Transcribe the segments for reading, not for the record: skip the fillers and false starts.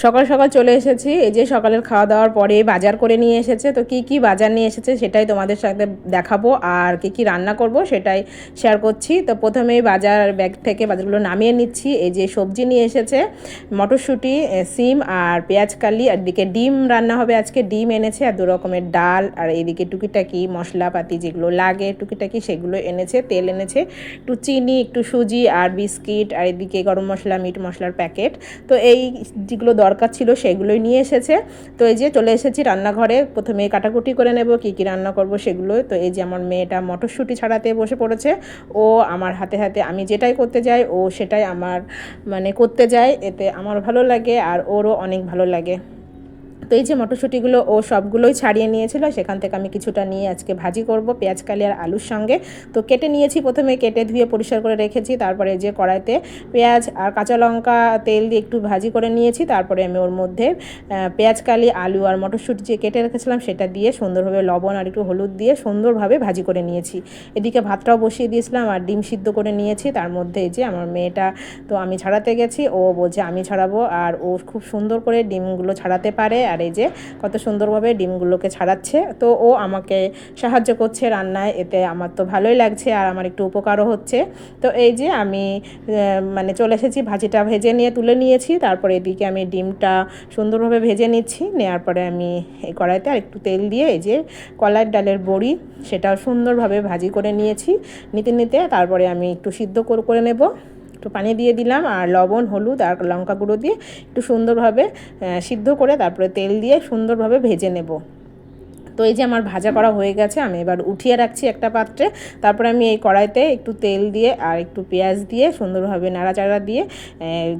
সকাল সকাল চলে এসেছি। এই যে সকালের খাওয়া দাওয়ার পরে বাজার করে নিয়ে এসেছে। তো কি কি বাজার নিয়ে এসেছে সেটাই তোমাদের সাথে দেখাবো, আর কি কি রান্না করব সেটাই শেয়ার করছি। তো প্রথমেই বাজার ব্যাগ থেকে বাজারগুলো নামিয়ে নিচ্ছি। এই যে সবজি নিয়ে এসেছে, মটরশুঁটি, সিম আর পেঁয়াজকালি, আর এদিকে ডিম রান্না হবে আজকে। ডিম এনেছে আর 2 রকমের ডাল, আর এইদিকে টুকিটাকি মশলাপাতি যেগুলো লাগে টুকিটাকি সেগুলো এনেছে। তেল এনেছে, একটু চিনি, একটু সুজি আর বিস্কিট, আর এদিকে গরম মশলা, মিট মশলার প্যাকেট। তো এই যেগুলো দরকার ছিল সেগুলোই নিয়ে এসেছে। তো এই যে চলে এসেছি রান্নাঘরে। প্রথমে কাটাকুটি করে নেব কী কী রান্না করব সেগুলো। তো এই যে আমার মেয়েটা মটরশুঁটি ছাড়াতে বসে পড়েছে। ও আমার হাতে হাতে আমি যেটাই করতে যাই ও সেটাই আমার করতে যায়, এতে আমার ভালো লাগে আর ওরও অনেক ভালো লাগে। তো এই যে মটরশুঁটিগুলো ও সবগুলোই ছাড়িয়ে নিয়েছিল, সেখান থেকে আমি কিছুটা নিয়ে আজকে ভাজি করব পেঁয়াজকালি আর আলুর সঙ্গে। তো কেটে নিয়েছি, প্রথমে কেটে ধুয়ে পরিষ্কার করে রেখেছি। তারপরে যে কড়াইতে পেঁয়াজ আর কাঁচা লঙ্কা তেল দিয়ে একটু ভাজি করে নিয়েছি। তারপরে আমি ওর মধ্যে পেঁয়াজকালি, আলু আর মটরশুঁটি যে কেটে রেখেছিলাম সেটা দিয়ে সুন্দরভাবে লবণ আর একটু হলুদ দিয়ে সুন্দরভাবে ভাজি করে নিয়েছি। এদিকে ভাতটাও বসিয়ে দিয়েছিলাম আর ডিম সিদ্ধ করে নিয়েছি। তার মধ্যে এই যে আমার মেয়েটা, তো আমি ছাড়াতে গেছি, ও বলছে আমি ছাড়াবো, আর ও খুব সুন্দর করে ডিমগুলো ছাড়াতে পারে। আর এই যে কত সুন্দরভাবে ডিমগুলোকে ছাড়াচ্ছে। তো ও আমাকে সাহায্য করছে রান্নায়, এতে আমার তো ভালোই লাগছে আর আমার একটু উপকারও হচ্ছে। তো এই যে আমি চলে এসেছি, ভাজিটা ভেজে নিয়ে তুলে নিয়েছি। তারপরে এদিকে আমি ডিমটা সুন্দরভাবে ভেজে নিচ্ছি। নেওয়ার পরে আমি এই কড়াইতে আর একটু তেল দিয়ে এই যে কলাইয়ের ডালের বড়ি সেটাও সুন্দরভাবে ভাজি করে নিয়েছি। নিতে নিতে তারপরে আমি একটু সিদ্ধ করে নেব। একটু পানি দিয়ে দিলাম আর লবণ, হলুদ আর লঙ্কা গুঁড়ো দিয়ে একটু সুন্দরভাবে সিদ্ধ করে তারপরে তেল দিয়ে সুন্দরভাবে ভেজে নেব। তো এই যে আমার ভাজা করা হয়ে গেছে, আমি এবার উঠিয়ে রাখছি একটা পাত্রে। তারপরে আমি এই কড়াইতে একটু তেল দিয়ে আর একটু পেঁয়াজ দিয়ে সুন্দরভাবে নাড়াচাড়া দিয়ে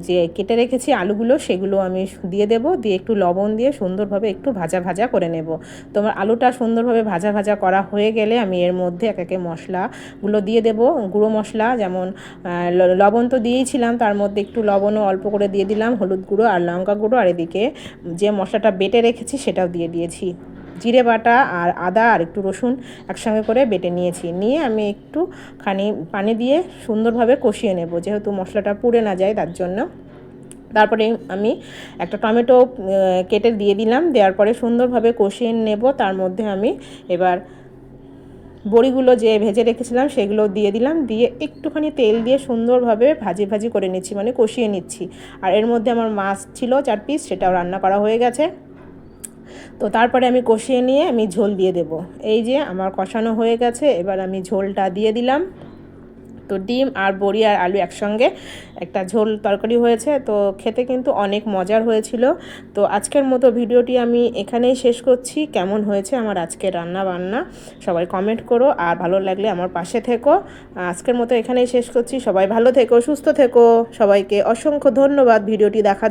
যে কেটে রেখেছি আলুগুলো সেগুলো আমি দিয়ে দেব, দিয়ে একটু লবণ দিয়ে সুন্দরভাবে একটু ভাজা ভাজা করে নেব। তো আমার আলুটা সুন্দরভাবে ভাজা ভাজা করা হয়ে গেলে আমি এর মধ্যে এক একে মশলাগুলো দিয়ে দেব। গুঁড়ো মশলা যেমন লবণ তো দিয়েছিলাম, তার মধ্যে একটু লবণও অল্প করে দিয়ে দিলাম, হলুদ গুঁড়ো আর লঙ্কা গুঁড়ো, আর এদিকে যে মশলাটা বেটে রেখেছি সেটাও দিয়ে দিয়েছি। জিরে বাটা আর আদা আর একটু রসুন একসঙ্গে করে বেটে নিয়েছি। নিয়ে আমি একটুখানি পানি দিয়ে সুন্দরভাবে কষিয়ে নেব, যেহেতু মশলাটা পুড়ে না যায় তার জন্য। তারপরে আমি একটা টমেটো কেটে দিয়ে দিলাম, দেওয়ার পরে সুন্দরভাবে কষিয়ে নেব। তার মধ্যে আমি এবার বড়িগুলো যে ভেজে রেখেছিলাম সেগুলো দিয়ে দিলাম, দিয়ে একটুখানি তেল দিয়ে সুন্দরভাবে ভাজি ভাজি করে নিচ্ছি, কষিয়ে নিচ্ছি। আর এর মধ্যে আমার মাছ ছিল 4 পিস, সেটাও রান্না করা হয়ে গেছে। তো তারপরে আমি কষিয়ে নিয়ে আমি ঝোল দিয়ে দেব। এই যে আমার কষানো হয়ে গেছে, এবার আমি ঝোলটা দিয়ে দিলাম। তো ডিম আর বড়ি আর আলু একসঙ্গে একটা ঝোল তরকারি হয়েছে, তো খেতে কিন্তু অনেক মজার হয়েছিল। তো আজকের মতো ভিডিওটি আমি এখানেই শেষ করছি। কেমন হয়েছে আমার আজকের রান্না বান্না সবাই কমেন্ট করো, আর ভালো লাগলে আমার পাশে থেকো। আজকের মতো এখানেই শেষ করছি। সবাই ভালো থেকো, সুস্থ থেকো। সবাইকে অসংখ্য ধন্যবাদ ভিডিওটি দেখার জন্য।